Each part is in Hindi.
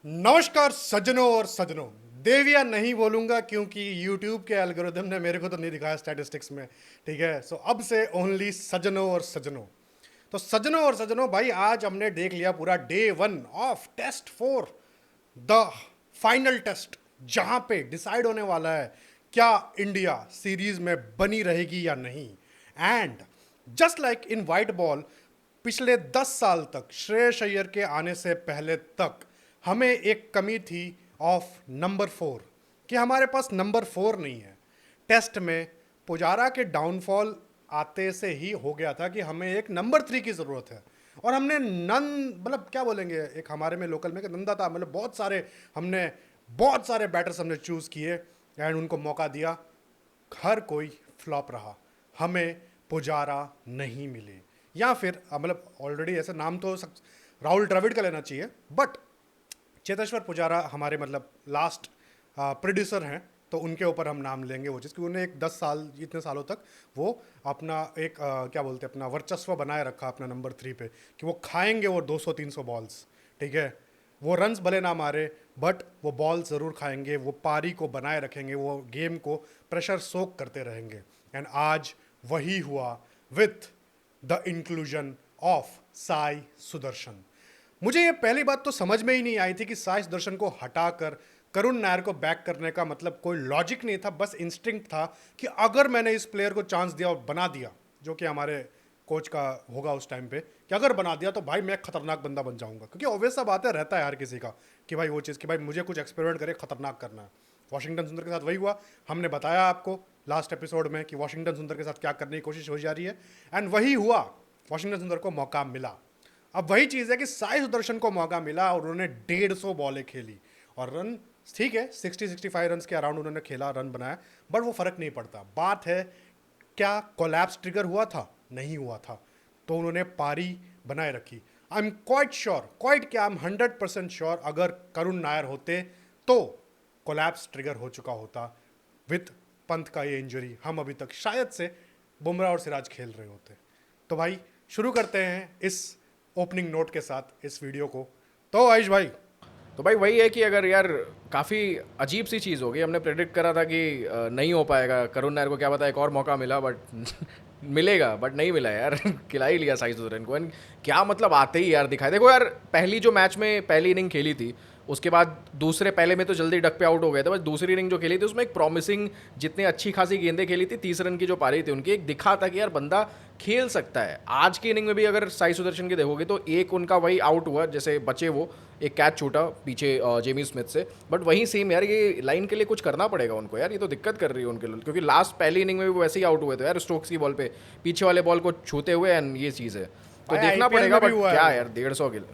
नमस्कार सज्जनों और सज्जनों। देविया नहीं बोलूंगा क्योंकि YouTube के एल्गोरिदम ने मेरे को तो नहीं दिखाया स्टैटिस्टिक्स में। ठीक है, सो अब से ओनली सज्जनों और सज्जनों। तो सज्जनों और सज्जनों भाई, आज हमने देख लिया पूरा day 1 of test 4, the final test, जहां पे डिसाइड होने वाला है क्या इंडिया सीरीज में बनी रहेगी या नहीं। And just like in white ball, पिछले 10 साल तक, श्रेयस अय्यर के आने से पहले तक हमें एक कमी थी ऑफ नंबर 4, कि हमारे पास नंबर 4 नहीं है। टेस्ट में पुजारा के डाउनफॉल आते से ही हो गया था कि हमें एक नंबर 3 की ज़रूरत है। और हमने मतलब क्या बोलेंगे, एक हमारे में लोकल में कि नंदा था, मतलब बहुत सारे बैटर्स हमने चूज़ किए एंड उनको मौका दिया। हर कोई फ्लॉप रहा, हमें पुजारा नहीं मिले। या फिर मतलब ऑलरेडी ऐसा नाम तो राहुल द्रविड़ का लेना चाहिए, बट चेतेश्वर पुजारा हमारे मतलब लास्ट प्रोड्यूसर हैं, तो उनके ऊपर हम नाम लेंगे वो चीज़, क्योंकि उन्हें एक 10 साल, इतने सालों तक वो अपना एक क्या बोलते हैं, अपना वर्चस्व बनाए रखा अपना नंबर 3 पे, कि वो खाएंगे वो 200-300 बॉल्स। ठीक है, वो रन्स भले ना मारे बट वो बॉल ज़रूर खाएंगे, वो पारी को बनाए रखेंगे, वो गेम को प्रेशर सोक करते रहेंगे। एंड आज वही हुआ with the inclusion of Sai Sudarshan. मुझे ये पहली बात तो समझ में ही नहीं आई थी कि साई सुदर्शन को हटाकर करुण नायर को बैक करने का मतलब कोई लॉजिक नहीं था, बस इंस्टिंक्ट था कि अगर मैंने इस प्लेयर को चांस दिया और बना दिया, जो कि हमारे कोच का होगा उस टाइम पे, कि अगर बना दिया तो भाई मैं खतरनाक बंदा बन जाऊंगा। क्योंकि ऑब्वियस सा बात है, रहता है हर किसी का कि भाई वो चीज़ कि भाई मुझे कुछ एक्सपेरिमेंट करे, खतरनाक करना है। वॉशिंगटन सुंदर के साथ वही हुआ, हमने बताया आपको लास्ट एपिसोड में कि वॉशिंगटन सुंदर के साथ क्या करने की कोशिश हो जा रही है, एंड वही हुआ। वॉशिंगटन सुंदर को मौका मिला। अब वही चीज़ है कि साई सुदर्शन को मौका मिला और उन्होंने 150 बॉलें खेली और रन, ठीक है, 60-65 रन के अराउंड उन्होंने खेला, रन बनाया, बट वो फर्क नहीं पड़ता। बात है क्या कोलैप्स ट्रिगर हुआ था? नहीं हुआ था, तो उन्होंने पारी बनाए रखी। I am quite sure, quite क्या, आई एम 100% श्योर, अगर करुण नायर होते तो कोलैप्स ट्रिगर हो चुका होता। विथ पंत का ये इंजरी हम अभी तक शायद से बुमराह और सिराज खेल रहे होते। तो भाई शुरू करते हैं इस ओपनिंग नोट के साथ इस वीडियो को। तो आयुष भाई, तो भाई वही है कि अगर यार काफ़ी अजीब सी चीज़ हो गई। हमने प्रेडिक्ट करा था कि नहीं हो पाएगा करुण नायर को, क्या पता एक और मौका मिला, बट मिलेगा, बट नहीं मिला यार। खिला ही लिया साई सुदर्शन को। एंड क्या मतलब आते ही यार दिखाई, देखो यार पहली जो मैच में पहली इनिंग खेली थी, उसके बाद दूसरे पहले में तो जल्दी डक पे आउट हो गए थे, बस दूसरी इनिंग जो खेली थी उसमें एक प्रॉमिसिंग, जितने अच्छी खासी गेंदें खेली थी, 30 रन की जो पारी थी उनकी, एक दिखा था कि यार बंदा खेल सकता है। आज की इनिंग में भी अगर साई सुदर्शन की देखोगे तो एक उनका वही आउट हुआ, जैसे बचे वो एक कैच छूटा पीछे जेमी स्मिथ से, बट वही सेम यार, ये लाइन के लिए कुछ करना पड़ेगा उनको यार, ये तो दिक्कत कर रही है उनके लिए, क्योंकि लास्ट पहली इनिंग में भी वो वैसे ही आउट हुए थे यार, स्टोक्स की बॉल पे पीछे वाले बॉल को छूते हुए, एंड ये चीज़ है तो भाई देखना आईपीएल पड़ेगा। में भी बट हुआ है क्या वो। यार 150 गिल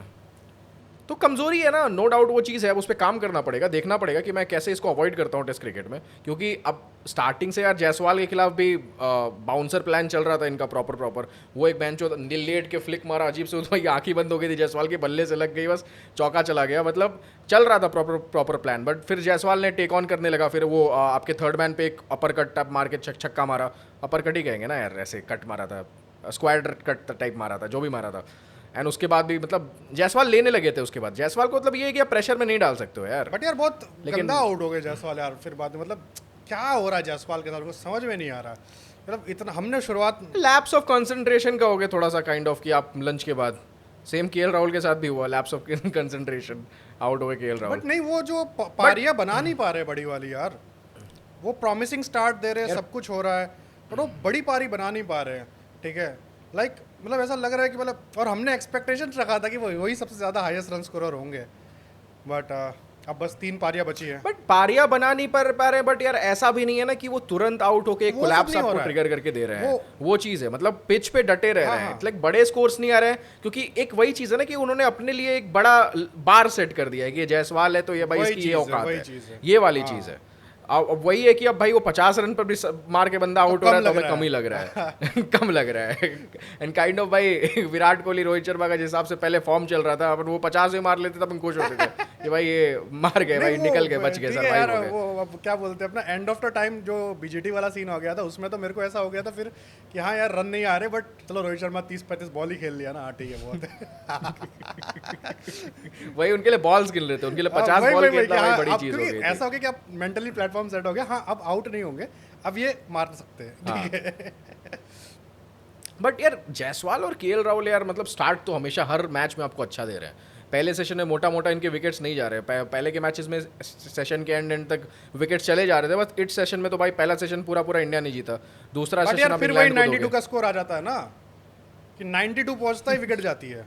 तो कमजोरी है ना, नो डाउट वो चीज़ है, अब उस पर काम करना पड़ेगा, देखना पड़ेगा कि मैं कैसे इसको अवॉइड करता हूँ टेस्ट क्रिकेट में। क्योंकि अब स्टार्टिंग से यार जायसवाल के खिलाफ भी बाउंसर प्लान चल रहा था इनका प्रॉपर। वो एक बेंच लेट के फ्लिक मारा अजीब से, उसमें आँख ही बंद हो गई थी, जायसवाल के बल्ले से लग गई, बस चौका चला गया। मतलब चल रहा था प्रॉपर प्लान, बट फिर जायसवाल ने टेक ऑन करने लगा, फिर वो आपके थर्ड मैन पे एक अपर कट टाइप मार के छक्का मारा, अपर कट ही कहेंगे ना यार, ऐसे कट मारा था, स्क्वायर कट टाइप मारा था, जो भी मारा था। एंड उसके बाद भी मतलब जायसवाल लेने लगे थे, उसके बाद जायसवाल को मतलब ये है कि आप प्रेशर में नहीं डाल सकते हो यार। बट यार बहुत लेकिन गंदा आउट हो गए जायसवाल यार, फिर बाद में मतलब क्या हो रहा है जायसवाल के साथ, कुछ समझ में नहीं आ रहा। मतलब इतना हमने शुरुआत, लैप्स ऑफ कंसंट्रेशन का हो गया थोड़ा सा काइंड ऑफ, कि आप लंच के बाद, सेम केएल राहुल के साथ भी हुआ, लैप्स ऑफ कंसंट्रेशन, आउट हो गए केएल राहुल। बट नहीं वो जो बट पारियां बना नहीं पा रहे बड़ी वाली यार। वो प्रॉमिसिंग स्टार्ट दे रहे हैं, यार सब कुछ हो रहा है, बट वो बड़ी पारी बना नहीं पा रहे हैं। ठीक है, लाइक मतलब ऐसा लग रहा है कि मतलब, और हमने एक्सपेक्टेशन रखा था कि वही सबसे ज़्यादा हाईएस्ट रन स्कोरर होंगे, बट अब बस 3 पारियां बची हैं। बट पारियां बना नहीं पा रहे, बट यार ऐसा भी नहीं है ना कि वो तुरंत आउट होके एक वो सब कोलैप्स नहीं हो आपको रहा है। ट्रिगर करके दे रहे हैं। वो वो चीज़ है, मतलब पिच पे डटे रह हाँ रहे हैं, हाँ, लाइक बड़े स्कोर्स नहीं आ रहे हैं, क्योंकि एक वही चीज़ है ना कि उन्होंने अपने लिए एक बड़ा बार सेट कर दिया है कि ये जायसवाल है तो ये भाई वही इसकी ये चीज़ है, औकात वही है, चीज़ है। ये वाली चीज़ हाँ, है। अब वही है कि अब भाई वो 50 रन पर भी मार के बंदा आउट हो रहा है तो कम लग हमें रहा कम ही लग रहा है कम लग रहा है एंड काइंड ऑफ भाई विराट कोहली रोहित शर्मा का जिस हिसाब से पहले फॉर्म चल रहा था अपन वो 50 भी मार लेते तब हम खुश होते थे कि भाई ये मार गए भाई, नहीं, निकल गए, बच गए, ठीक है सर्वाइव यार, हो गए। वो अब क्या बोलते हैं अपना एंड ऑफ द टाइम जो बीजीटी वाला सीन हो गया था उसमें तो मेरे को ऐसा हो गया था फिर कि हाँ यार रन नहीं आ रहे, बट चलो रोहित शर्मा 30-35 बॉल ही खेल लिया ना, हाँ ठीक है बहुत है। वही उनके लिए बॉल्स गिन रहे थे, उनके लिए 50 वही- बॉल वही- वही खेलना कि भाई हाँ, बड़ी अब चीज हो क्योंकि गई ऐसा थी। हो गया कि अब मेंटली प्लेटफॉर्म सेट हो गया, हाँ अब आउट नहीं होंगे, अब ये मार सकते हैं, ठीक है। बट यार जायसवाल और केएल राहुल यार मतलब स्टार्ट तो हमेशा हर मैच में आपको अच्छा दे रहे हैं। पहले सेशन में मोटा मोटा इनके विकेट्स नहीं जा रहे, पहले के मैचेस में सेशन के एंड तक विकेट्स चले जा रहे थे, बस इस सेशन में तो भाई पहला सेशन पूरा पूरा इंडिया नहीं जीता, दूसरा बट सेशन यार अब फिर वही इंग्लैंड को 92 दोगे। का स्कोर आ जाता है ना कि 92 पहुंचता ही विकेट जाती है,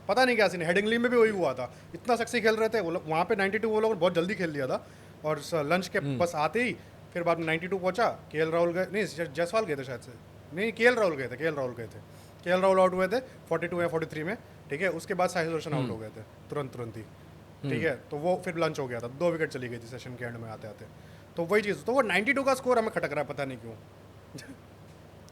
पता नहीं क्या सीन है। हेडिंगली में भी वही हुआ था, इतना सेक्सी खेल रहे थे वो लोग, वहाँ पे 92 वो लोग बहुत जल्दी खेल लिया था, और लंच के बस आते ही फिर बाद में 92 पहुंचा। केएल राहुल गए, नहीं जायसवाल गए थे शायद से, नहीं केएल राहुल गए थे, केएल राहुल आउट हुए थे 42 या 43 में, ठीक है। उसके बाद साहिल सुदर्शन आउट हो गए थे तुरंत ही, ठीक है। तो वो फिर लंच हो गया था, 2 विकेट चली गई थी सेशन के एंड में आते आते। तो वही चीज़, तो वो 92 का स्कोर हमें खटक रहा है, पता नहीं क्यों।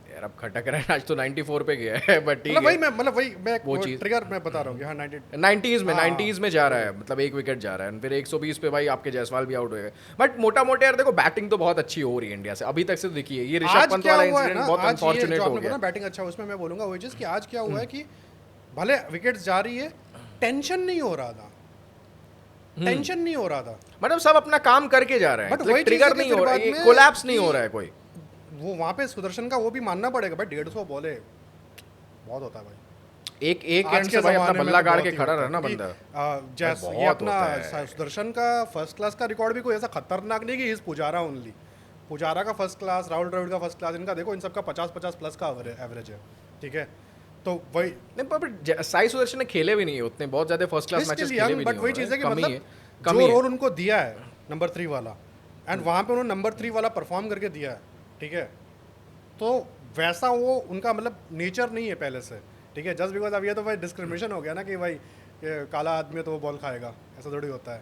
यार अब खटक रहा है, आज तो 94 पे गया है, बट ठीक मतलब है। वही मैं वो चीज़- ट्रिगर मैं बता रहा हूँ कि हाँ 90 90s में जा रहा है, मतलब एक विकेट जा रहा है, फिर 120 पे भाई आपके जायसवाल भी आउट हो गए। बट मोटा मोटे यार देखो बैटिंग तो बहुत अच्छी हो रही है इंडिया से अभी तक से, तो देखिए ये ऋषभ आज पंत क्या वाला हुआ है इंसिडेंट ना, बहुत आज ये अनफॉर्चुनेट जो हो आपने गया। बोला बैटिंग अच्छा, उसमें मैं बोलूंगा वही चीज़ कि आज क्या हुआ है कि भले विकेट्स जा रही है, टेंशन नहीं हो रहा था, टेंशन नहीं हो रहा था। मतलब सब अपना काम करके जा रहे हैं, But वही चीज़ ट्रिगर है कि नहीं फिर हो रहा बाद है, में कोलैप्स नहीं कि- हो रहा है कोई। वो वहाँ पे सुदर्शन का वो भी मानना पड़ेगा भाई, 150 बॉले बहुत होता है भाई। एक आज एंड के से भाई अपना ज़माने में बल्ला तो गाड़ बहुत के ही खड़ा होता है, रहना क्योंकि, बंदा। ये बहुत अपना होता है। सुदर्शन का फर्स्ट क्लास का रिकॉर्ड भी कोई ऐसा खतरनाक नहीं कि इस पुजारा ओनली, पुजारा का फर्स्ट क्लास, राहुल द्रविड़ का फर्स्ट क्लास, इनका देखो इन सबका 50-50 प्लस का एवरेज है, ठीक है। तो वही नहीं पर साई सुदर्शन ने खेले भी नहीं है उतने, बहुत ज्यादा फर्स्ट क्लास मैचेस खेले भी बट नहीं, वही चीज़ है कि कमी है, मतलब कमी जो है। रोल उनको दिया है नंबर 3 वाला, एंड वहाँ पे उन्होंने नंबर 3 वाला परफॉर्म करके दिया है, ठीक है। तो वैसा वो उनका मतलब नेचर नहीं है पहले से, ठीक है। जस्ट बिकॉज अब ये तो भाई डिस्क्रिमिनेशन हो गया ना कि भाई ये काला आदमी है तो वो बॉल खाएगा, ऐसा थोड़ी होता है।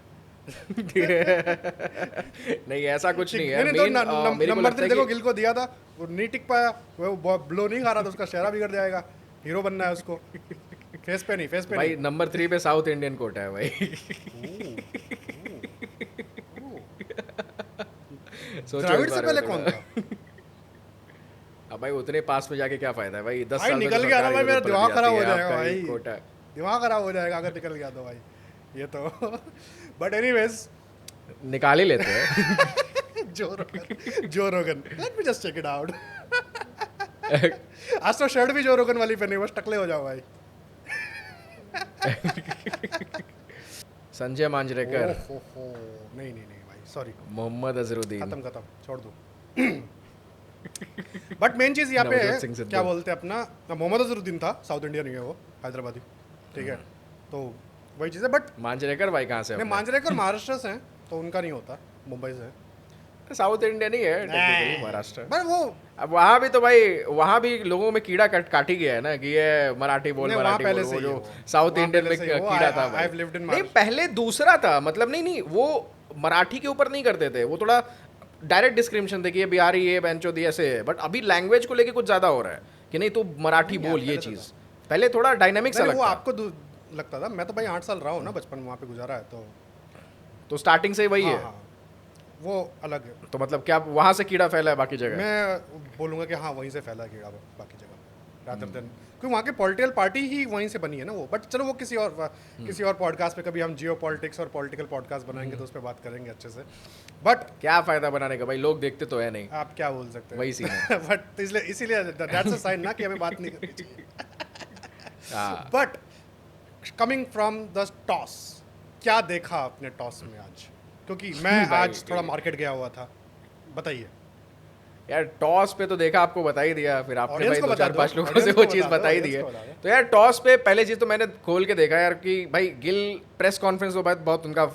नहीं ऐसा कुछ नहीं है। नहीं, तो मेरे को नंबर लगता 3 है देखो कि गिल को दिया था, वो नहीं टिक पाया, वो ब्लो नहीं खा रहा था, उसका चेहरा बिगड़ जाएगा, हीरो बनना है उसको। फेस पे नहीं भाई नंबर 3 पे साउथ इंडियन कोटा है भाई। सोचो द्रविड़ इस से बारे पहले में कौन थोड़ा। था? अब भाई उतने पास में जाके क्या फायदा है भाई, 10 भाई साल में तो निकल गया ना सरकार भाई, मेरा जरूर दिमाग पलट खराब हो जाती है, जाएगा आपका भाई, ही कोटा। दिमाग खराब हो जाएगा अगर निकल गया तो भाई ये तो। बट एनीवेज निकाल ही लेते हैं। जो रोगन let me just check it out. आज तो शर्ट भी जो रोगन वाली पहनी, बस टकले हो जाओ भाई। संजय मांजरेकर, ओहो, नहीं भाई सॉरी, मोहम्मद अजरुद्दीन, खत्म छोड़ दो। बट मेन चीज यहाँ पे नवजोत है, सिंह सिद्धू। क्या बोलते हैं अपना, मोहम्मद अजरुद्दीन था, साउथ इंडियन ही है वो, हैदराबादी, ठीक है। तो वही चीज़ है, बट मांजरेकर भाई कहाँ से नहीं, मांजरेकर महाराष्ट्र से हैं तो उनका नहीं होता, मुंबई से है। साउथ इंडियन ही है टेक्निकली, महाराष्ट्र। पर वो अब वहाँ भी तो भाई वहाँ भी लोगों में कीड़ा काट ही गया है ना कि ये मराठी बोल, नहीं, वहाँ मराठी पहले बोल, से वो ही जो है वो। साउथ वहाँ इंडियन में पहले से ही वो, कीड़ा था I have lived in नहीं Maharashtra। पहले दूसरा था, मतलब नहीं वो मराठी के ऊपर नहीं करते थे, वो थोड़ा डायरेक्ट डिस्क्रिमिनेशन थे कि ये बिहारी ये बेंचोदी ऐसे है। बट अभी लैंग्वेज को लेके कुछ ज्यादा हो रहा है कि नहीं तू मराठी बोल, ये चीज पहले थोड़ा डायनामिक सा नहीं, वो लगता आपको लगता था, मैं तो भाई 8 साल रहा हूँ ना, बचपन में वहाँ पे गुजारा है, तो स्टार्टिंग से ही वही है। हाँ, वो अलग है। तो मतलब क्या वहां से कीड़ा फैला है बाकी जगह? मैं बोलूँगा कि हाँ वहीं से फैला कीड़ा बाकी जगह, रादर देन क्योंकि वहाँ की पॉलिटिकल पार्टी ही वहीं से बनी है ना वो। बट चलो वो किसी और पॉडकास्ट पे कभी हम जियो पॉलिटिक्स और पॉलिटिकल पॉडकास्ट बनाएंगे तो उस पर बात करेंगे अच्छे से। बट क्या फायदा बनाने का भाई, लोग देखते तो है नहीं, आप क्या बोल सकते हैं, वही सीन है। बट इसीलिए दैट्स अ साइन ना कि हमें बात नहीं करनी चाहिए। हाँ but coming from the toss, क्या देखा आपने टॉस में आज? क्योंकि मैं भाई, आज थोड़ा मार्केट गया हुआ था, बताइए। यार टॉस पे तो देखा, आपको बता ही दिया, फिर आपने Audience भाई को दो बता चार दो, पांच लोगों audience से को वो चीज़ बता दो, बता ही दी audience है। को बता दो। तो यार टॉस पे पहले चीज़ तो मैंने खोल के देखा यार कि भाई गिल प्रेस कॉन्फ्रेंस के बाद बहुत उनका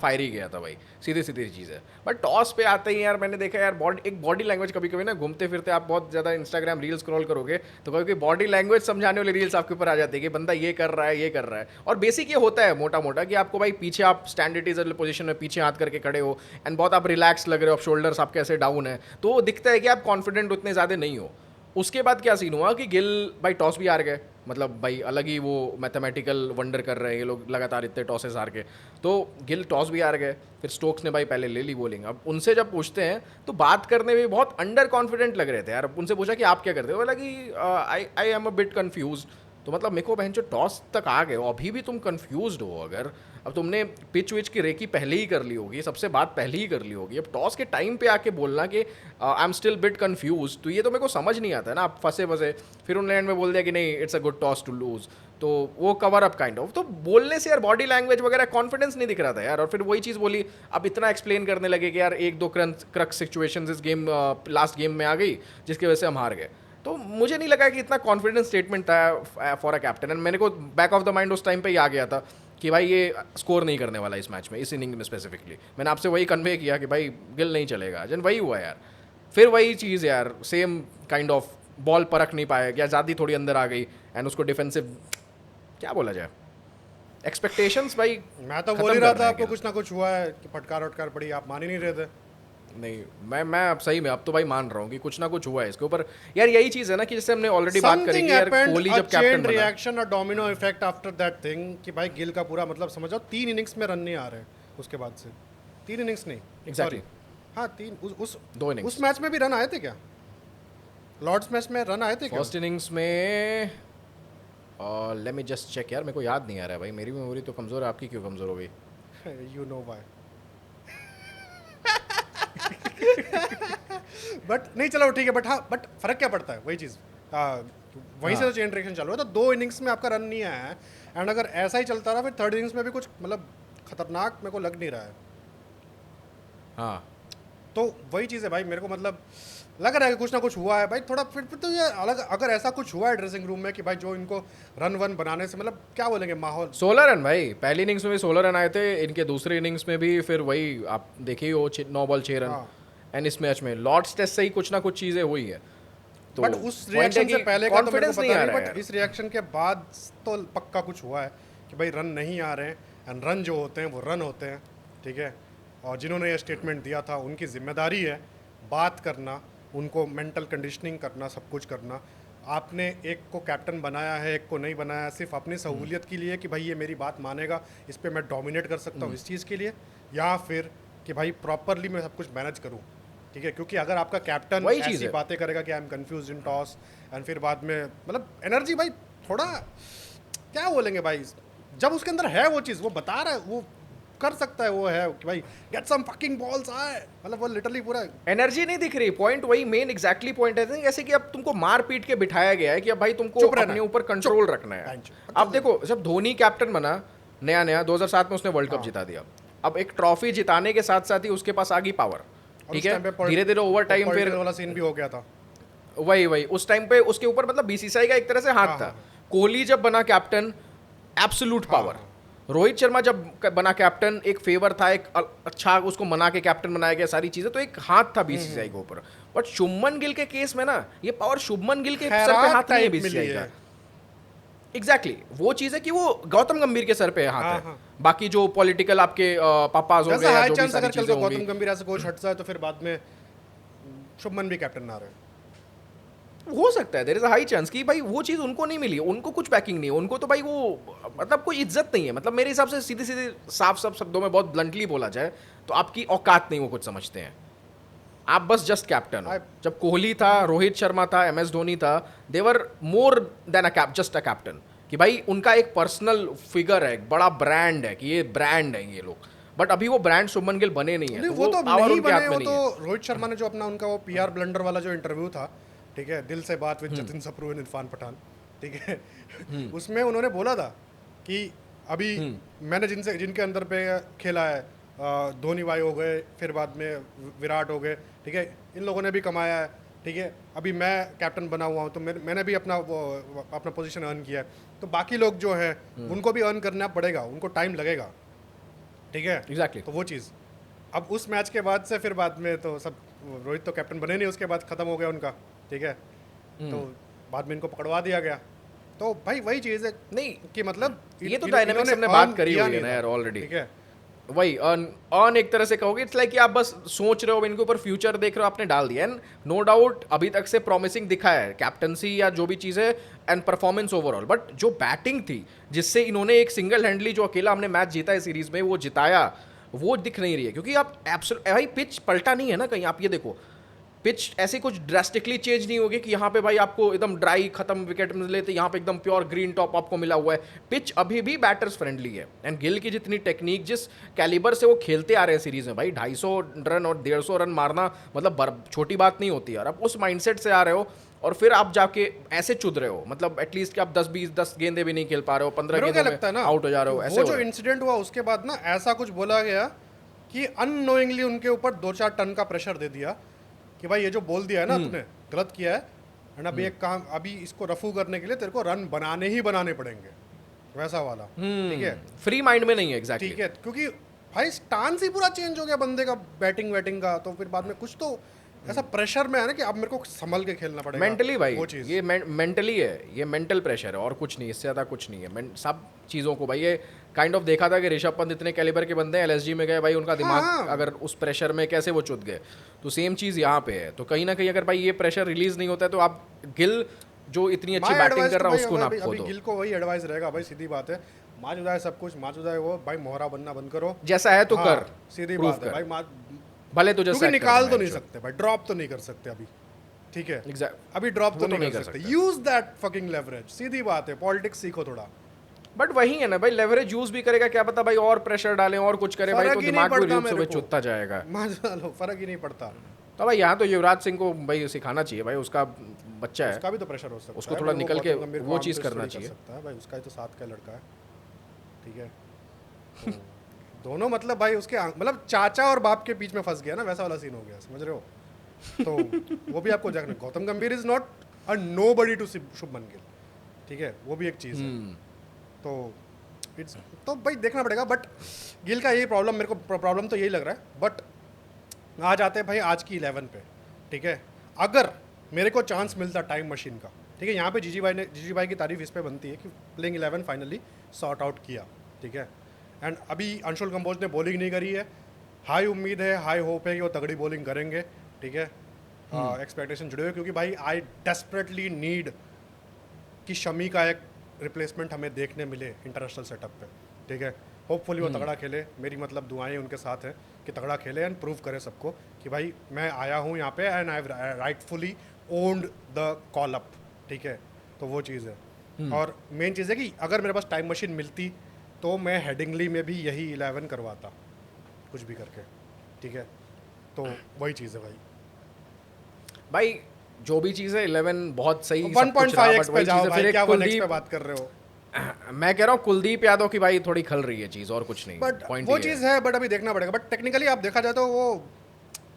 फायर ही गया था भाई, सीधी सीधी चीज़ है। बट टॉस पे आते ही यार मैंने देखा यार एक बॉडी लैंग्वेज, कभी कभी ना घूमते फिरते आप बहुत ज़्यादा इंस्टाग्राम रील स्क्रॉल करोगे तो कभी बॉडी लैंग्वेज समझाने वाली रील्स आपके ऊपर आ जाती है कि बंदा ये कर रहा है, ये कर रहा है। और बेसिक ये होता है मोटा मोटा कि आपको भाई पीछे आप स्टैंडर्ड पोजीशन में पीछे हाथ करके खड़े हो एंड बहुत आप रिलैक्स लग रहे हो, आप शोल्डर्स आपके ऐसे डाउन है, तो वो दिखता है कि आप कॉन्फिडेंट उतने ज़्यादा नहीं हो। उसके बाद क्या सीन हुआ कि गिल भाई टॉस भी हार गए, मतलब भाई अलग ही वो मैथमेटिकल वंडर कर रहे हैं ये लोग लगातार इतने टॉसेस हार के, तो गिल टॉस भी हार गए। फिर स्टोक्स ने भाई पहले ले ली बॉलिंग। अब उनसे जब पूछते हैं तो बात करने में बहुत अंडर कॉन्फिडेंट लग रहे थे यार। अब उनसे पूछा कि आप क्या करते हो, बोला कि I am a bit confuse. तो मतलब मेरे को बहन जो टॉस तक आ गए हो अभी भी तुम कन्फ्यूज्ड हो, अगर अब तुमने पिच विच की रेकी पहले ही कर ली होगी, सबसे बात पहले ही कर ली होगी, अब टॉस के टाइम पे आके बोलना कि I am still bit confuse, तो ये तो मेरे को समझ नहीं आता है ना। आप फंसे फंसे फिर उन्होंने एंड में बोल दिया कि नहीं it's a good toss to lose, तो वो कवर अप काइंड ऑफ। तो बोलने से यार बॉडी लैंग्वेज वगैरह कॉन्फिडेंस नहीं दिख रहा था यार। और फिर वही चीज़ बोली, अब इतना एक्सप्लेन करने लगे कि यार एक दो क्रक्स सिचुएशंस इस गेम लास्ट गेम में आ गई जिसकी वजह से हम हार गए। तो मुझे नहीं लगा कि इतना कॉन्फिडेंस स्टेटमेंट था फॉर अ कैप्टन। एंड मेरे को बैक ऑफ द माइंड उस टाइम पे ही आ गया था कि भाई ये स्कोर नहीं करने वाला इस मैच में, इस इनिंग में स्पेसिफिकली। मैंने आपसे वही कन्वे किया कि भाई गिल नहीं चलेगा, जन वही हुआ यार। फिर वही चीज़ यार, सेम काइंड ऑफ बॉल परख नहीं पाया, या ज़्यादा थोड़ी अंदर आ गई एंड उसको डिफेंसिव, क्या बोला जाए, एक्सपेक्टेशंस भाई। मैं तो बोल ही रहा था आपको कुछ ना कुछ हुआ है कि फटकार वटकार पड़ी, आप मान ही नहीं रहे थे। नहीं मैं अब सही में अब तो भाई मान रहा हूँ कि कुछ ना कुछ हुआ है इसके ऊपर यार। यही चीज़ है ना कि जैसे हमने ऑलरेडी बात करी कि यार कोहली जब कैप्टन बना, रिएक्शन और domino effect after that thing कि भाई गिल का पूरा मतलब समझ जाओ 3 इनिंग्स में रन नहीं आ रहे उसके बाद से। 3 इनिंग्स नहीं, Exactly. Sorry, हाँ 3 उस 2 इनिंग्स। उस मैच में भी रन आए थे क्या? लॉर्ड्स मैच में रन आए थे क्या? फर्स्ट इनिंग्स में लेट मी जस्ट चेक यार, मेरे को याद नहीं आ रहा है भाई, मेरी मेमोरी तो कमज़ोर है, आपकी क्यों कमज़ोर हो गई? You know why. बट नहीं चलो ठीक है, बट हाँ बट फर्क क्या पड़ता है, वही चीज़ वहीं से तो चेन रिएक्शन चालू है। तो 2 इनिंग्स में आपका रन नहीं आया है एंड अगर ऐसा ही चलता रहा फिर थर्ड इनिंग्स में भी कुछ मतलब खतरनाक मेरे को लग नहीं रहा है। हाँ तो वही चीज़ है भाई, मेरे को मतलब लग रहा है कि कुछ ना कुछ हुआ है भाई थोड़ा। फिर तो ये अलग, अगर ऐसा कुछ हुआ है ड्रेसिंग रूम में कि भाई जो इनको रन वन बनाने से मतलब क्या बोलेंगे माहौल। 16 रन भाई, पहली इनिंग्स में भी 16 रन आए थे, इनके दूसरे इनिंग्स में भी फिर वही आप देखिए वो 9 बॉल 6 रन। एंड इस मैच में लॉर्ड्स टेस्ट से ही कुछ ना कुछ चीज़ें हुई है। तो बट उस रिएक्शन से पहले का तो मेरे को पता नहीं, बट इस रिएक्शन के बाद तो पक्का कुछ हुआ है कि भाई रन नहीं आ रहे हैं एंड रन जो होते हैं वो रन होते हैं, ठीक है। और जिन्होंने ये स्टेटमेंट दिया था उनकी जिम्मेदारी है बात करना, उनको मेंटल कंडीशनिंग करना, सब कुछ करना। आपने एक को कैप्टन बनाया है, एक को नहीं बनाया, सिर्फ अपनी सहूलियत के लिए कि भाई ये मेरी बात मानेगा, इस पर मैं डोमिनेट कर सकता हूँ इस चीज़ के लिए, या फिर कि भाई प्रॉपरली मैं सब कुछ मैनेज करूँ, ठीक है। क्योंकि अगर आपका कैप्टन ऐसी बातें करेगा कि I am confuse in toss and फिर बाद में मतलब एनर्जी भाई थोड़ा क्या बोलेंगे भाई, जब उसके अंदर है वो चीज़, वो बता रहा है, वो कर सकता है, वो है कि भाई गेट सम फकिंग बॉल्स आए, मतलब वो लिटरली पूरा एनर्जी नहीं दिख रही। पॉइंट वही मेन एग्जैक्टली पॉइंट है, जैसे कि अब तुमको मार पीट के बिठाया गया है कि अब भाई तुमको अपने ऊपर कंट्रोल रखना है। अब देखो जब धोनी कैप्टन बना नया नया 2007 में उसने वर्ल्ड कप जिता दिया, अब एक ट्रॉफी जिताने के साथ साथ ही उसके पास आ गई पावर, ठीक है। धीरे धीरे ओवर टाइम फिर वाला सीन भी हो गया था, वही उस टाइम पे उसके ऊपर मतलब बीसीसीआई का एक तरह से हाथ था। कोहली जब बना captain absolute power, Rohit Sharma जब बना कैप्टन एक फेवर था, एक अच्छा उसको मना के कैप्टन बनाया गया, सारी चीजें, तो एक हाथ था बीसीसीआई के ऊपर। बट शुभमन गिल के केस में ना ये पावर शुभमन गिल के सर पे हाथ नहीं है बीसीसीआई का। एग्जैक्टली वो चीज है कि वो गौतम गंभीर के सर पे हाथ है। बाकी जो पॉलिटिकल आपके पापाज हो गए, जो भी सारी चीजें होंगी, गौतम गंभीर ऐसे कोच हट जाए तो फिर बाद में शुभमन भी कैप्टन ना रहे, हो सकता है। There is a high chance कि भाई वो चीज़ उनको नहीं मिली, उनको कुछ बैकिंग नहीं है, उनको तो भाई वो मतलब कोई इज्जत नहीं है। मतलब मेरे हिसाब से सीधे सीधे साफ साफ शब्दों में बहुत ब्लंटली बोला जाए तो आपकी औकात नहीं वो कुछ समझते हैं, आप बस जस्ट कैप्टन हो। जब कोहली था, रोहित शर्मा था, MS धोनी था, they were more than just a captain, कि भाई उनका एक पर्सनल फिगर है, एक बड़ा ब्रांड है कि ये ब्रांड है ये लोग। बट अभी वो ब्रांड शुभमन गिल बने नहीं है, वो तो नहीं बने। वो तो रोहित शर्मा ने जो अपना उनका वो PR ब्लंडर वाला जो इंटरव्यू था, ठीक है, दिल से बात विद जतिन सप्रू एंड इरफान पठान, ठीक है, उसमें उन्होंने बोला था कि अभी मैंने जिनके अंदर पे खेला है, धोनी भाई हो गए, फिर बाद में विराट हो गए, ठीक है, इन लोगों ने भी कमाया है, ठीक है, अभी मैं कैप्टन बना हुआ हूँ तो मैंने भी अपना पोजीशन अर्न किया है, तो बाकी लोग जो है उनको भी अर्न करना पड़ेगा, उनको टाइम लगेगा, ठीक है। एग्जैक्टली। तो वो चीज़ अब उस मैच के बाद से फिर बाद में तो सब, रोहित तो कैप्टन बने नहीं, उसके बाद ख़त्म हो गया उनका, ठीक है। तो बाद में इनको पकड़वा दिया गया, तो भाई वही चीज़ है नहीं कि मतलब ये तो इन्होंने डायनामिक्स हमने earn बात करी किया हुई है नहीं ना था, यार ऑलरेडी। ठीक है। वही ऑन एक तरह से कहोगे इट्स लाइक कि आप बस सोच रहे हो, इनके ऊपर फ्यूचर देख रहे हो, आपने डाल दिया। एंड नो डाउट अभी तक से प्रॉमिसिंग दिखा है कैप्टनसी या जो भी चीज़ है एंड परफॉर्मेंस ओवरऑल, बट जो बैटिंग थी जिससे इन्होंने एक सिंगल हैंडली जो अकेला हमने मैच जीता है सीरीज में वो जिताया, वो दिख नहीं रही है। क्योंकि आप एब्सोल्यूट भाई पिच पलटा नहीं है ना कहीं, आप ये देखो पिच ऐसे कुछ ड्रास्टिकली चेंज नहीं होगी कि यहाँ पे भाई आपको एकदम ड्राई खत्म विकेट मिले थे, यहाँ पे एकदम प्योर ग्रीन टॉप आपको मिला हुआ है। पिच अभी भी बैटर्स फ्रेंडली है एंड गिल की जितनी टेक्निक, जिस कैलिबर से वो खेलते आ रहे हैं सीरीज में, भाई 250 रन और 150 रन मारना मतलब छोटी बात नहीं होती यार। आप उस माइंडसेट से आ रहे हो और फिर आप जाके ऐसे चुद रहे हो, मतलब एटलीस्ट कि आप 10 गेंदे भी नहीं खेल पा रहे हो, 15 मेरे को क्या लगता है गेंदों ना, में आउट हो जा रहे हो। ऐसे वो हो जो रहा है। इंसिडेंट हुआ उसके बाद ना ऐसा कुछ बोला गया कि अननोइंगली उनके ऊपर 2-4 टन का प्रेशर दे दिया कि भाई ये जो बोल दिया है ना तूने, गलत किया है, एंड अभी एक काम, अभी इसको रफू करने के लिए तेरे को रन बनाने ही बनाने पड़ेंगे, वैसा वाला, ठीक है। फ्री माइंड में नहीं है एग्जैक्टली। ठीक है, क्योंकि भाई स्टांस ही पूरा चेंज हो गया बंदे का, बैटिंग वैटिंग का, तो फिर बाद में कुछ तो ऐसा प्रेशर में है ना कि अब मेरे को संभल के खेलना पड़ेगा मेंटली भाई वो चीज़। ये मेंटली है, ये मेंटल प्रेशर है और कुछ नहीं, इससे ज़्यादा कुछ नहीं है। सब चीज़ों को भाई ये काइंड ऑफ देखा था कि ऋषभ पंत इतने कैलिबर के बंदे हैं, एलएसजी में गए भाई, उनका दिमाग हाँ। अगर उस प्रेशर में कैसे वो चुद गए, तो सेम चीज़ यहाँ पे है। तो कहीं ना कहीं अगर भाई ये प्रेशर रिलीज नहीं होता है तो आप गिल जो इतनी अच्छी बैटिंग कर रहा है उसको ना खो अभी दो। गिल को वही एडवाइस रहेगा भाई, सीधी बात है, माचुदा है सब कुछ, माचुदा है वो, भाई मोहरा बनना बंद करो, जैसा है तो हाँ, कर, सीधी prove बात है कर। भाई, भले तुझे क्योंकि sack कर निकाल देना तो है नहीं जो। सकते भाई, ड्रॉप तो नहीं कर सकते अभी, ठीक है। Exact- अभी ड्रॉप वो तो नहीं कर सकते, यूज दैट फकिंग लेवरेज, सीधी बात है, पॉलिटिक्स सीखो थोड़ा। बट वही है ना भाई, लेवरेज यूज भी करेगा, क्या पता भाई और प्रेशर डालें और कुछ करे भाई, फर्क तो ही नहीं दिमाग भी पड़ता रूप से मेरे वो को। चुदता जाएगा। मान लो फर्क ही नहीं पड़ता, तो भाई यहाँ तो युवराज सिंह को भाई सिखाना चाहिए भाई, उसका बच्चा है, उसका भी तो प्रेशर हो सकता है, उसको थोड़ा भाई, निकल के गौतम गंभीर वो को चीज़ आम पे करना स्टोरी कर चाहिए। सकता है भाई, उसका ही तो साथ का लड़का है, ठीक है। तो दोनों मतलब भाई उसके मतलब चाचा और बाप के बीच में फंस गया ना, वैसा वाला सीन हो गया, समझ रहे हो। तो वो भी आपको जागना, Gautam Gambhir is not a nobody to Shubman Gill, ठीक है, वो भी एक चीज़ है। तो इट्स, तो भाई देखना पड़ेगा, बट गिल का यही प्रॉब्लम, मेरे को प्रॉब्लम तो यही लग रहा है। बट आ जाते हैं भाई आज की 11 पे, ठीक है। अगर मेरे को चांस मिलता टाइम मशीन का, ठीक है, यहाँ पे जीजी भाई की तारीफ इस पे बनती है कि प्लेइंग 11 फाइनली सॉर्ट आउट किया, ठीक है। एंड अभी अंशुल कंबोज ने बॉलिंग नहीं करी है, हाई उम्मीद है, हाई होप है कि वो तगड़ी बॉलिंग करेंगे, ठीक है। एक्सपेक्टेशन जुड़े हुए, क्योंकि भाई आई डेस्परेटली नीड कि शमी का एक रिप्लेसमेंट हमें देखने मिले इंटरनेशनल सेटअप पे, ठीक है। होपफुली वो तगड़ा खेले, मेरी मतलब दुआएं उनके साथ हैं कि तगड़ा खेले एंड प्रूव करे सबको कि भाई मैं आया हूँ यहाँ पे and I rightfully owned the call up, ठीक है। तो वो चीज़ है। और मेन चीज़ है कि अगर मेरे पास टाइम मशीन मिलती तो मैं हेडिंगली में भी यही 11 करवाता, कुछ भी करके, ठीक है। तो वही चीज़ है भाई। भाई जो भी चीज़ है 11 बहुत सही, 1.5x पे जाओ भाई, फिर क्या एक 1x पे बात कर रहे हो। मैं कह रहा हूँ कुलदीप यादव की भाई थोड़ी खल रही है चीज़, और कुछ नहीं, बट पॉइंट वो चीज़ है, बट अभी देखना पड़ेगा। बट टेक्निकली आप देखा जाए तो वो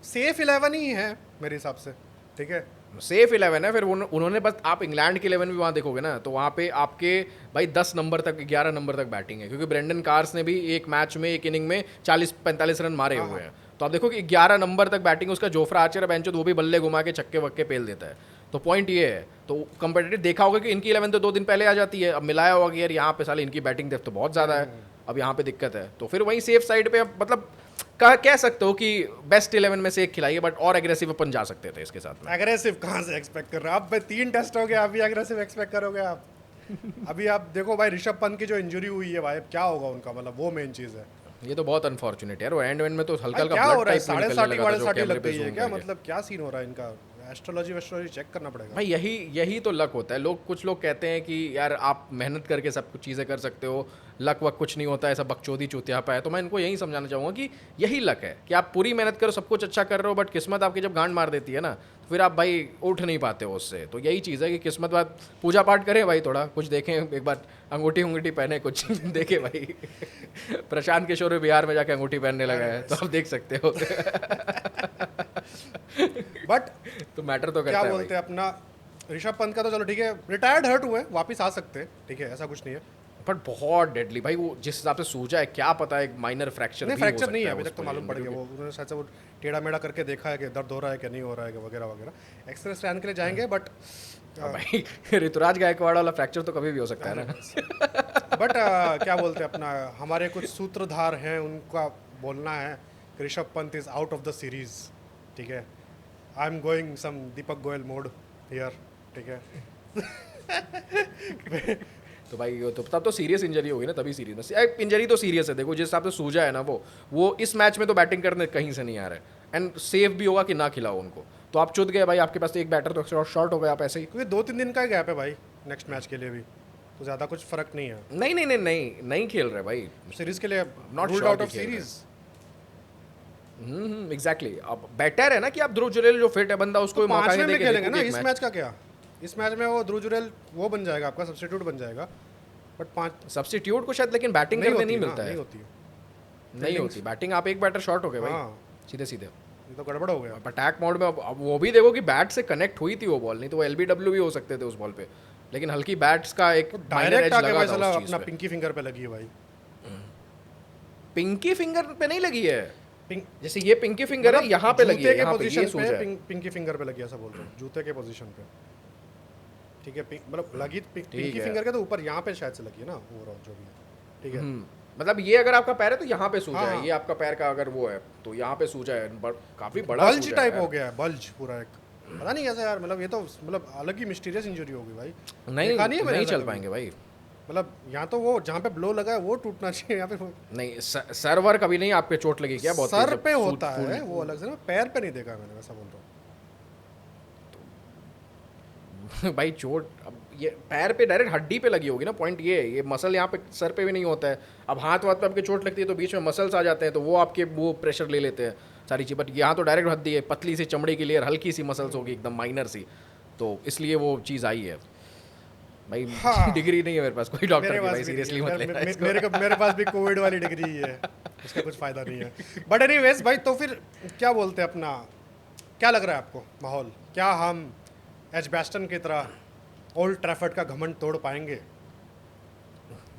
सेफ 11 ही है मेरे हिसाब से, ठीक है। सेफ 11 है। फिर उन्होंने बस, आप इंग्लैंड की 11 भी वहाँ देखोगे ना, तो वहाँ पे आपके भाई 10 नंबर तक 11 नंबर तक बैटिंग है, क्योंकि ब्रेंडन कार्स ने भी एक मैच में एक इनिंग में 40-45 रन मारे हुए हैं। तो आप देखो कि 11 नंबर तक बैटिंग, उसका जोफ्रा आर्चर बेंचो वो भी बल्ले घुमा के छक्के वक्के पेल देता है। तो पॉइंट ये है, तो कंपेटिटिव देखा होगा कि इनकी 11 तो 2 दिन पहले आ जाती है, अब मिलाया होगा कि यार यहाँ पे साले इनकी बैटिंग डेप्थ तो बहुत ज़्यादा है, अब यहाँ पे दिक्कत है। तो फिर वहीं सेफ साइड पे अब मतलब कह सकते हो कि बेस्ट 11 में से एक खिलाइए, बट और एग्रेसिव अपन जा सकते थे इसके साथ में। एग्रेसिव कहाँ से एक्सपेक्ट कर रहे हो आप भाई, 3 टेस्ट हो गया, अभी एग्रेसिव एक्सपेक्ट करोगे आप। अभी आप देखो भाई ऋषभ पंत की जो इंजरी हुई है भाई, क्या होगा उनका, मतलब वो मेन चीज़ है। ये तो बहुत अनफॉर्चुनेट है यार, वो एंड में तो हल्का भाई हल्का क्या हो ब्लड रहा है, टाइप में निकलने 60 लगा था जो साढ़े कैमरे लग पे गई है zoom क्या, करके। मतलब क्या सीन हो रहा है इनका, एस्ट्रोलॉजी चेक करना पड़ेगा। भाई यही तो लक होता है। कुछ लोग कहते हैं कि यार आप मेहनत करके सब कुछ चीज़ें कर सकते हो, लक वक कुछ नहीं होता है, सब बकचोदी चूतिया है। तो मैं इनको यही समझाना चाहूँगा कि यही लक है कि आप पूरी मेहनत करो, सब कुछ अच्छा कर रहे हो, बट किस्मत आपकी जब गांड मार देती है ना, तो फिर आप भाई उठ नहीं पाते हो उससे। तो यही चीज़ है कि किस्मत बाद पूजा पाठ करें भाई, थोड़ा कुछ देखें, एक बार अंगूठी पहने, कुछ देखे भाई। प्रशांत किशोर बिहार में जाके अंगूठी पहनने लगा है, तो आप देख सकते हो। बट तो मैटर तो क्या करता है बोलते हैं अपना ऋषभ पंत का तो चलो ठीक है, रिटायर्ड हर्ट हुए हैं, वापस आ सकते हैं, ठीक है, ऐसा कुछ नहीं है। बट बहुत डेडली भाई, वो जिस हिसाब से सूजा है क्या पता है, एक माइनर फ्रैक्चर नहीं भी हो फ्रैक्चर सकता नहीं है है अभी उस तक तो मालूम position पड़ में, गया, क्योंकि वो उन्होंने शायद से वो टेढ़ा मेढ़ा करके देखा है कि दर्द हो रहा है कि नहीं हो रहा है कि वगैरह वगैरह, एक्सरे स्कैन के लिए जाएंगे। बट हाँ भाई ऋतुराज गायकवाड़ वाला फ्रैक्चर तो कभी भी हो सकता है ना। बट क्या बोलते हैं अपना, हमारे कुछ सूत्रधार हैं, उनका बोलना है कि Rishabh Pant is out of the series, ठीक है। I am going some Deepak Goyal mode here, ठीक है। तो भाई तो तब तो सीरियस इंजरी होगी ना, तभी सीरियस इंजरी तो सीरियस है। देखो जिस हिसाब से सूजा है ना, वो इस मैच में तो बैटिंग करने कहीं से नहीं आ रहा है, एंड सेफ भी होगा कि ना खिलाओ उनको, तो आप चुत गए भाई, आपके पास तो एक बैटर तो शॉर्ट हो गए आप ऐसे ही। क्योंकि 2-3 दिन का ही गैप है भाई नेक्स्ट मैच के लिए भी, तो ज़्यादा कुछ फर्क नहीं है नहीं नहीं नहीं नहीं नहीं खेल रहे भाई। सीरीज के लिए, Not रूल्ड sure आउट कि ऑफ खेल रहे सीरीज। एग्जैक्टली, अब बेटर है ना कि आप ध्रुव जुरेल जो फिट है बंदा उसको तो मौका ही पांचवें में देके खेलेंगे ना, देखो कि इस एक मैच का क्या, इस मैच में वो ध्रुव जुरेल वो बन जाएगा आपका सब्स्टिट्यूट बन जाएगा, बट 5 सब्स्टिट्यूट को शायद, लेकिन बैटिंग करने नहीं मिलता नहीं है, होती है। नहीं होती बैटिंग, आप एक बैटर शॉर्ट हो गए भाई हाँ, सीधे सीधे। ये तो गड़बड़ हो गया। अटैक मोड में अब वो भी देखो कि बैट से कनेक्ट हुई थी वो बॉल, नहीं तो वो एलबीडब्ल्यू भी हो सकते थे उस बॉल पे, लेकिन हल्की बैट्स का एक तो माइनर डायरेक्ट एज आके लगा भाई था साला उस अपना चीज पे। पिंकी फिंगर पे लगी है भाई। पिंकी फिंगर पे नहीं लगी है, पिंक जैसे ये पिंकी फिंगर है यहाँ पे लगी जूते है, के यहाँ पे ये पोजीशन सूझ पे है। पिंकी फिंगर पे लगी है, ऐसा बोल रहे हैं, जूते के पोजीशन पे, ठीक है। मतलब लगी पिंकी है। फिंगर के तो ऊपर यहाँ पे शायद से लगी है ना, ओवरऑल जो भी है, ठीक है। मतलब ये अगर आपका पैर है तो यहाँ पे सूझा हाँ, है, ये आपका पैर का अगर वो है तो यहाँ पे सूझा है, काफी बड़ा बल्ज सूजा टाइप है हो गया है, बल्ज पूरा एक, पता नहीं कैसे यार, मतलब ये तो मतलब अलग ही मिस्टीरियस इंजरी होगी भाई। नहीं देखा नहीं है मैंने नहीं ऐसा चल कभी। पाएंगे भाई। मतलब यहाँ तो वो जहाँ पे ब्लो लगा है वो टूटना चाहिए, यहाँ पे नहीं सर्वर कभी नहीं आपके चोट लगी क्या? बहुत सर तेज पे जब होता है वो अलग से ना, पैर पे नहीं देखा मैंने, वैसा बोल रहा हूँ। भाई चोट अब ये पैर पे डायरेक्ट हड्डी पे लगी होगी ना, पॉइंट ये मसल यहाँ पे सर पे भी नहीं होता है। अब हाथ वाथ पे आपके चोट लगती है तो बीच में मसल्स आ जाते हैं, तो वो आपके वो प्रेशर ले लेते हैं सारी चीज़, बट यहाँ तो डायरेक्ट हड्डी है, पतली सी चमड़ी की लेयर, हल्की सी मसल्स होगी एकदम माइनर सी, तो इसलिए वो चीज़ आई है भाई। हाँ। डिग्री नहीं है मेरे पास कोई डॉक्टर मेरे की पास भाई, भी सीरियसली नहीं मत है। लेना मेरे पास भी कोविड वाली डिग्री ही है, उसका कुछ फायदा नहीं है। बट एनीवेज भाई, तो फिर क्या बोलते हैं अपना, क्या लग रहा है आपको माहौल, क्या हम एजबैस्टन की तरह ओल्ड ट्रैफर्ड का घमंड तोड़ पाएंगे?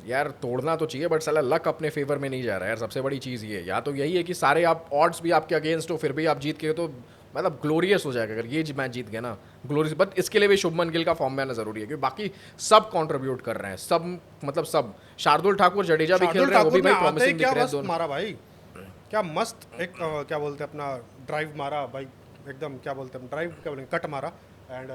यार तोड़ना तो चाहिए, बट साला लक अपने फेवर में नहीं जा रहा है यार, सबसे बड़ी चीज़ ये है। या तो यही है कि सारे आप ऑड्स भी आपके अगेंस्ट हो, फिर भी आप जीत के तो मतलब ग्लोरियस हो जाएगा अगर ये मैच जीत गए ना, ग्लोरियस। बट इसके लिए भी शुभमन गिल का फॉर्म में आना जरूरी है, क्योंकि बाकी सब कंट्रीब्यूट कर रहे हैं, सब मतलब सब। शार्दुल ठाकुर जडेजा भी खेल रहे हैं, वो भी भाई प्रॉमिसिंग दिख रहे हैं दोनों। मारा भाई, क्या मस्त एक क्या बोलते हैं अपना ड्राइव मारा भाई, एकदम क्या बोलते हैं ड्राइव, क्या बोलेंगे, कट मारा एंड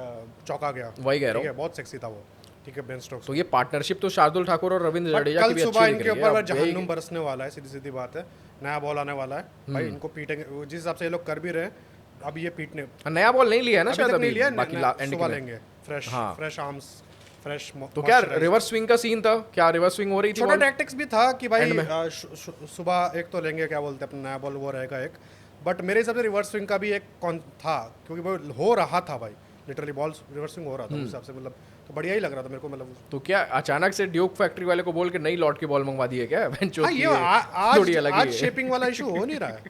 चौका गया, वही कह रहा ठीक है, हूँ। बहुत सेक्सी था वो, ठीक है, बेन स्टोक्स। तो ये पार्टनरशिप तो शार्दुल ठाकुर और रविंद्र बट जडेजा की कल भी सुबह अच्छी दिख इनके रही है। ऊपर अब जहन्नुम यही- बरसने वाला है, सीधी सीधी बात है, नया बॉल आने वाला है भाई, इनको पीटेंगे जिस हिसाब से ये लोग कर भी रहे हैं, अब ये पीटने नया बॉल नहीं लिया है ना अभी शायद तक नहीं अभी, लिया, बाकी एंड सुबह में। लेंगे, फ्रेश हाँ। Fresh arms, fresh. तो क्या रिवर्स स्विंग का सीन था, क्या रिवर्स स्विंग हो रही थी छोटा बॉल? टैक्टिक्स भी था कि भाई End में। सुबह एक तो लेंगे, क्या बोलते हैं अपना नया बॉल वो रहेगा एक, बट मेरे हिसाब से रिवर्स स्विंग का भी एक कौन था, क्योंकि वो हो रहा था भाई, लिटरली बॉल रिवर्स स्विंग हो रहा था उस हिसाब से, मतलब तो बढ़िया ही लग रहा था मेरे को, मतलब तो क्या अचानक से ड्यूक फैक्ट्री वाले को बोल के नई लॉट की बॉल मंगवा दी है क्या? बेंचो हाँ, की ये थोड़ी अलग आज ही है। शेपिंग वाला इशू हो नहीं रहा है,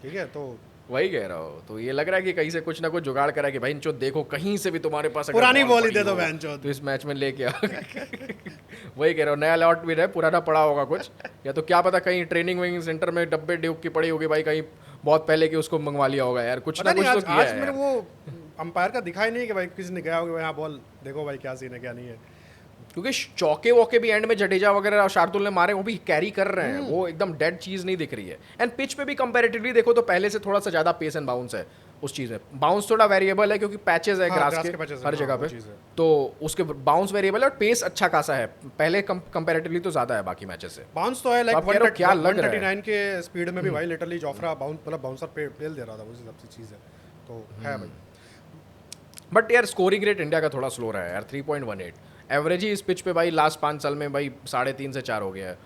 ठीक है, तो वही कह रहा हूँ, तो ये लग रहा है कि कहीं से कुछ ना कुछ जुगाड़ करा कि भाई इनचो देखो कहीं से भी तुम्हारे पास अगर पुरानी बॉल ही पड़ी दे दो हो, बहनचोद। तो इस मैच में लेके आ। वही कह रहा हूँ, नया लॉट भी रहे, पुराना पड़ा होगा कुछ, या तो क्या पता कहीं ट्रेनिंग वेनिंग सेंटर में डब्बे ड्यूक की पड़ी होगी भाई, कहीं बहुत पहले की उसको मंगवा लिया होगा यार, कुछ पता ना नहीं कुछ तो आज किया आज है मेरे यार। वो अंपायर का दिखाई नहीं कि भाई किसी ने गया होगा यहाँ बॉल देखो भाई क्या सीन है क्या नहीं है। क्योंकि चौके वौके भी एंड में जडेजा वगैरह और शार्दुल ने मारे, वो भी कैरी कर रहे हैं, वो एकदम डेड चीज नहीं दिख रही है। एंड पिच पे भी कंपैरेटिवली देखो तो पहले से थोड़ा सा ज्यादा पेस एंड बाउंस है उस चीज में। बाउंस थोड़ा वेरिएबल है क्योंकि पैचेस है हाँ, ग्रास grass के के patches है, हर हाँ, जगह वो पे, चीज़ है। तो उसके बाउंस वेरिएबल है और पेस अच्छा खासा है, पहले कंपैरेटिवली तो ज्यादा है बाकी मैचेस से। बाउंस तो है तो आप कह रहे हो लाइक क्या लग रहा है? 139 के स्पीड में भी भाई लिटरली जोफ्रा बाउंस मतलब बाउंसर पे पेल दे रहा था, उस हिसाब से चीज़ है, तो है भाई। बट यार स्कोरिंग रेट इंडिया का थोड़ा स्लो रहा है यार, 3.18 एवरेज ही इस पिच पे भाई लास्ट 5 साल में भाई 3.5 से 4 हो गया है,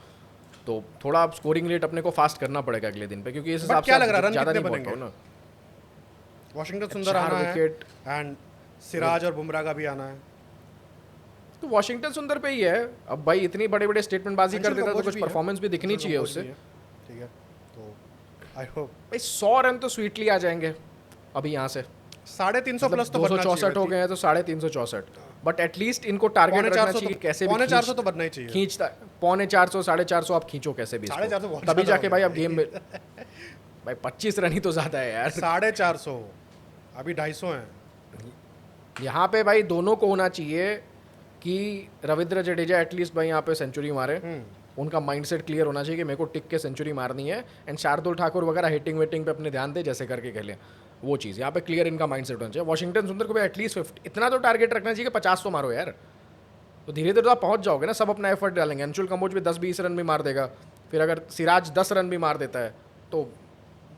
तो थोड़ा स्कोरिंग रेट अपने को फास्ट करना पड़ेगा अगले दिन पे, क्योंकि इस But हिसाब क्या से लग रहा है, रन ज्यादा कितने नहीं पहुंच बनेंगे? पाओ ना। वॉशिंगटन सुंदर 4 आना है विकेट। एंड सिराज और बुमराह का भी आना है। तो वॉशिंगटन सुंदर पे ही है, अब भाई इतनी बड़े बड़े स्टेटमेंट बाजी कर अंशुल देता तो कंबोज कुछ भी है। परफॉर्मेंस भी दिखनी अंशुल चाहिए कंबोज उससे। भी है, ठीक है, तो आई होप भाई 100 रन तो स्वीटली आ जाएंगे अभी यहाँ से। 350 प्लस तो दो सौ बनना चाहिए चौसठ हो गए हैं तो 354, बट एटलीस्ट इनको टारगेट पौने रखना 400 चाहिए तो कैसे भी पौने 400 तो बनना ही चाहिए। खींचता 450 450 आप खींचो कैसे भी इसको। 450 बहुत तभी ज़्यादा जाके हो भाई गया अब गेम में भाई 25 रन ही तो ज़्यादा है यार। 450 अभी 250 हैं। यहाँ पे भाई दोनों को होना चाहिए कि रविंद्र जडेजा एटलीस्ट भाई यहाँ पे सेंचुरी मारे, उनका माइंडसेट क्लियर होना चाहिए कि मेरे को टिक के सेंचुरी मारनी है, एंड शार्दुल ठाकुर वगैरह हिटिंग वेटिंग पे अपने ध्यान दे जैसे करके खेलें, वो चीज़ यहाँ पे क्लियर इनका माइंडसेट होना चाहिए। वॉशिंगटन सुंदर को भी एटलीस्ट 50 इतना तो टारगेट रखना चाहिए कि 50 तो मारो यार, तो धीरे धीरे तो आप पहुंच जाओगे ना। सब अपना एफर्ट डालेंगे, अंशुल कंबोज भी 10-20 रन भी मार देगा, फिर अगर सिराज 10 रन भी मार देता है तो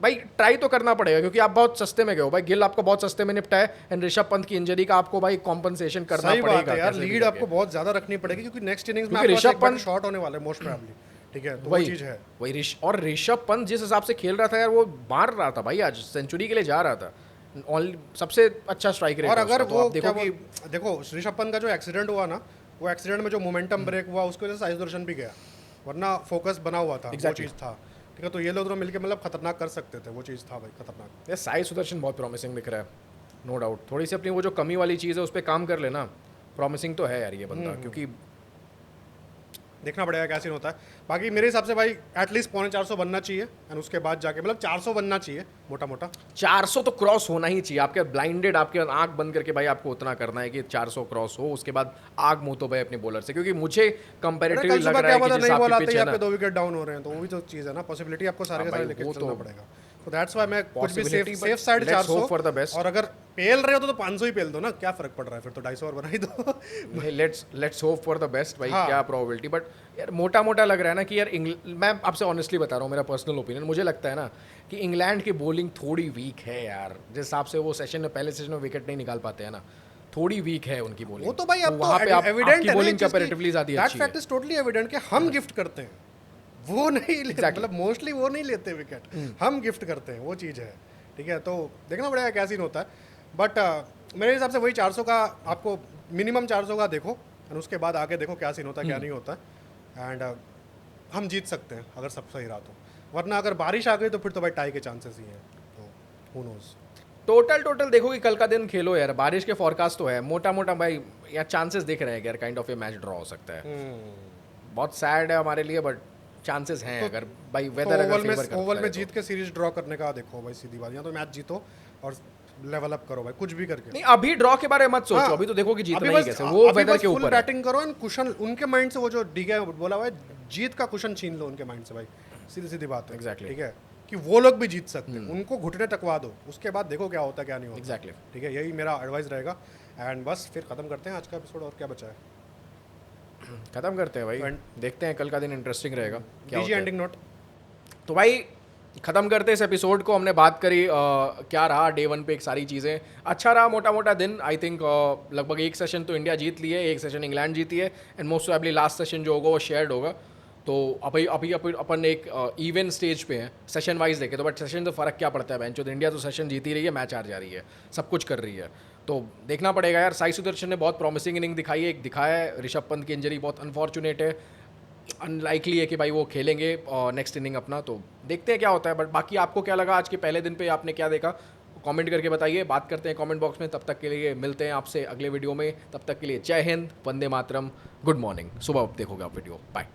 भाई ट्राई तो करना पड़ेगा, क्योंकि आप बहुत सस्ते में गए हो भाई। गिल आपको बहुत सस्ते में निपटा है, एंड ऋषभ पंत की इंजरी का आपको भाई कॉम्पनसेशन करना सही बात पड़ेगा है यार, कैसे भी लीड करके। आपको बहुत ज्यादा रखनी पड़ेगी क्योंकि नेक्स्ट इनिंग्स में क्योंकि आपके पास ऋषभ पंत शॉट होने वाला है मोस्ट प्रोबेबली, ठीक है, तो वो वही चीज है। वही और ऋषभ पंत जिस हिसाब से खेल रहा था यार, वो मार रहा था भाई, आज सेंचुरी के लिए जा रहा था, सबसे अच्छा स्ट्राइक रेट और अगर तो वो आप देखो कि देखो ऋषभ पंत का जो एक्सीडेंट हुआ ना, वो एक्सीडेंट में जो मोमेंटम ब्रेक हुआ उसकी वजह से साई सुदर्शन भी गया, वरना फोकस बना हुआ था, वो चीज़ था, ठीक है। तो ये लोग दोनों मिलके मतलब खतरनाक कर सकते थे, वो चीज़ था भाई खतरनाक। यार साई सुदर्शन बहुत प्रॉमिसिंग दिख रहा है, नो डाउट। थोड़ी सी अपनी वो जो कमी वाली चीज़ है उस पर काम कर लेना, प्रॉमिसिंग तो है यार ये बंदा, क्योंकि देखना पड़ेगा क्या सीन होता है। बाकी मेरे हिसाब से भाई एटलीस्ट 450 बनना चाहिए, एंड उसके बाद जाके मतलब 400 बनना चाहिए मोटा मोटा। 400 तो क्रॉस होना ही चाहिए, आपके ब्लाइंडेड आपके आंख बंद करके भाई आपको उतना करना है कि 400 क्रॉस हो, उसके बाद आग मुंह तो भाई अपने बॉलर से, क्योंकि मुझे कंपैरेटिवली कल लग सुबह रहा क्या है कि पता जिस नहीं आपकी बॉल आते पिच ही है ना, आपके 2 विकेट डाउन हो रहे हैं, तो वो भी तो चीज़ है ना, पॉसिबिलिटी आपको सारे के हाँ सारे भाई, लेके वो चलना तो पड़ेगा। तो दैट्स व्हाई मैं कुछ भी Possibility, safe but side let's 400, hope for the best. और अगर पेल रहे हो तो 500 ही पेल दो ना, क्या फर्क पड़ रहा है, फिर तो 250 और बना ही दो। Let's hope for the best भाई। हाँ। क्या प्रोबेबिलिटी, बट यार मोटा मोटा लग रहा है ना कि यार मैं आपसे ऑनेस्टली बता रहा हूँ, मेरा पर्सनल ओपिनियन, मुझे लगता है ना कि इंग्लैंड की बॉलिंग थोड़ी वीक है यार, जिस हिसाब से वो सेशन में पहले सेशन में विकेट नहीं निकाल पाते हैं ना, थोड़ी वीक है उनकी बॉलिंग। वो तो भाई अब वहाँ तो पे एविडेंट आपकी है बॉलिंग कंपैरेटिवली ज़्यादा दैट अच्छी है। फैक्ट इज टोटली एविडेंट कि हम गिफ्ट करते हैं, वो नहीं लेते, मतलब मोस्टली वो नहीं लेते विकेट, हम गिफ्ट करते हैं, वो चीज़ है, ठीक है। तो देखना पड़ेगा क्या सीन होता है, बट मेरे हिसाब से वही 400 का आपको मिनिमम 400 का देखो, और उसके बाद आगे देखो क्या सीन होता है क्या नहीं होता है, एंड हम जीत सकते हैं अगर सब सही रहा तो, वरना अगर बारिश आ गई तो फिर तो भाई टाई के चांसेस ही हैं, तो हु नोज। टोटल देखो कि कल का दिन खेलो यार, बारिश के फॉरकास्ट तो है, मोटा मोटा भाई यार चांसेस दिख रहे हैं कि यार काइंड ऑफ ये मैच ड्रॉ हो सकता है। बहुत सैड है हमारे लिए, बट चांसेस हैं अगर भाई वेदर अगर ओवल में फेवर करता ओवल है में तो। जीत के सीरीज ड्रॉ करने का देखो भाई, सीधी बात, या तो मैच जीतो और लेवल अप करो भाई, कुछ भी करके। नहीं अभी ड्रॉ के बारे में मत सोचो, हाँ, अभी तो देखो कि जीतना अभी ही बस कैसे, वो अभी वेदर बस के फुल ऊपर है। बैटिंग करो, एंड कुशन उनके माइंड से वो जो डीके बोला हुआ है, जीत का कुशन छीन लो उनके माइंड से भाई, सीधी सीधी बात है। Exactly. ठीक है, कि वो लोग भी जीत सकते हैं, उनको घुटने टकवा दो, उसके बाद देखो क्या होता है क्या नहीं होता। Exactly. ठीक है, यही मेरा एडवाइस रहेगा, एंड बस फिर खत्म करते हैं आज का एपिसोड, और क्या बचा है, खत्म करते हैं भाई, देखते हैं कल का दिन इंटरेस्टिंग रहेगा क्या डीजी होता है। Ending note. तो भाई ख़त्म करते इस एपिसोड को, हमने बात करी क्या रहा डे 1 पे एक सारी चीज़ें, अच्छा रहा मोटा मोटा दिन। आई थिंक लगभग एक सेशन तो इंडिया जीत ली है, एक सेशन इंग्लैंड जीती है, and most probably last session जो होगा वो शेयर्ड होगा। तो अभी अभी अभी अपन एक इवन स्टेज पे हैं सेशन वाइज देखे तो, बट सेशन तो फ़र्क क्या पड़ता है बेंच, तो इंडिया तो सेशन जीती रही है, मैच हार जा रही है, सब कुछ कर रही है, तो देखना पड़ेगा यार। साई सुदर्शन ने बहुत प्रॉमिसिंग इनिंग दिखाई है, एक दिखाया है, ऋषभ पंत की इंजरी बहुत अनफॉर्चुनेट है, अनलाइकली है कि भाई वो खेलेंगे नेक्स्ट इनिंग अपना, तो देखते हैं क्या होता है। बट बाकी आपको क्या लगा आज के पहले दिन पे, आपने क्या देखा, कमेंट करके बताइए, बात करते हैं कमेंट बॉक्स में। तब तक के लिए मिलते हैं आपसे अगले वीडियो में, तब तक के लिए जय हिंद, वंदे मातरम, गुड मॉर्निंग, सुबह देखोगे आप वीडियो, बाय।